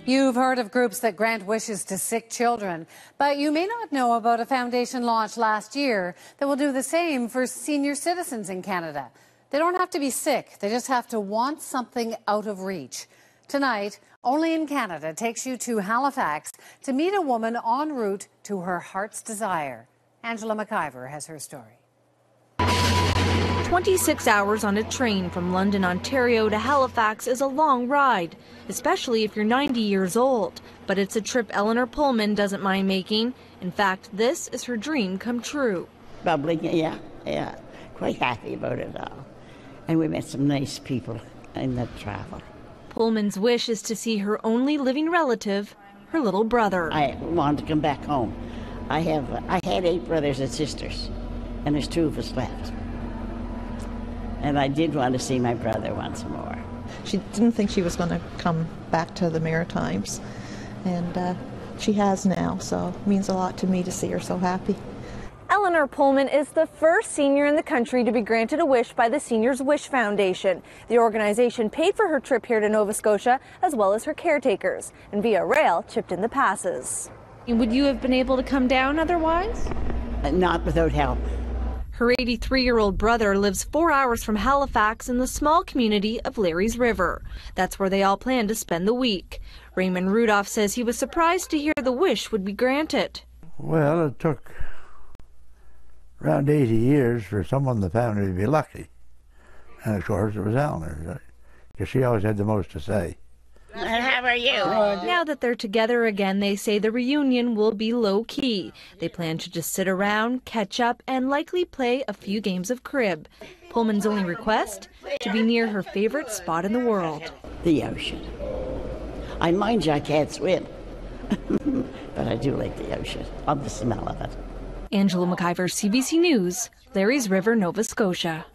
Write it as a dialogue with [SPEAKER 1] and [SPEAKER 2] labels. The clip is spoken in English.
[SPEAKER 1] You've heard of groups that grant wishes to sick children, but you may not know about a foundation launched last year that will do the same for senior citizens in Canada. They don't have to be sick, they just have to want something out of reach. Tonight, Only in Canada takes you to Halifax to meet a woman en route to her heart's desire. Angela MacIvor has her story.
[SPEAKER 2] 26 hours on a train from London, Ontario to Halifax is a long ride, especially if you're 90 years old. But it's a trip ELEANOR PULLMAN doesn't mind making. In fact, this is her dream come true.
[SPEAKER 3] Bubbling, yeah. Quite happy about it all. And we met some nice people in that travel.
[SPEAKER 2] Pullman's wish is to see her only living relative, her little brother.
[SPEAKER 3] I wanted to come back home. I had 8 brothers and sisters, and there's 2 of us left. And I did want to see my brother once more.
[SPEAKER 4] She didn't think she was going to come back to the Maritimes, and she has now, so it means a lot to me to see her so happy.
[SPEAKER 2] ELEANOR PULLMAN is the first senior in the country to be granted a wish by the Seniors Wish Foundation. The organization paid for her trip here to Nova Scotia, as well as her caretakers, and via rail chipped in the passes. Would you have been able to come down otherwise?
[SPEAKER 3] Not without help.
[SPEAKER 2] Her 83-year-old brother lives 4 hours from Halifax in the small community of Larry's River. That's where they all plan to spend the week. RUDOLPH says he was surprised to hear the wish would be granted.
[SPEAKER 5] Well, it took around 80 years for someone in the family to be lucky. And of course it was Eleanor, because she always had the most to say.
[SPEAKER 3] And how are you?
[SPEAKER 2] Now that they're together again, they say the reunion will be low-key. They plan to just sit around, catch up, and likely play a few games of crib. Pullman's only request? To be near her favorite spot in the world.
[SPEAKER 3] The ocean. I mind you, I can't swim, but I do like the ocean. Love the smell of it.
[SPEAKER 2] Angela MacIvor, CBC News, Larry's River, Nova Scotia.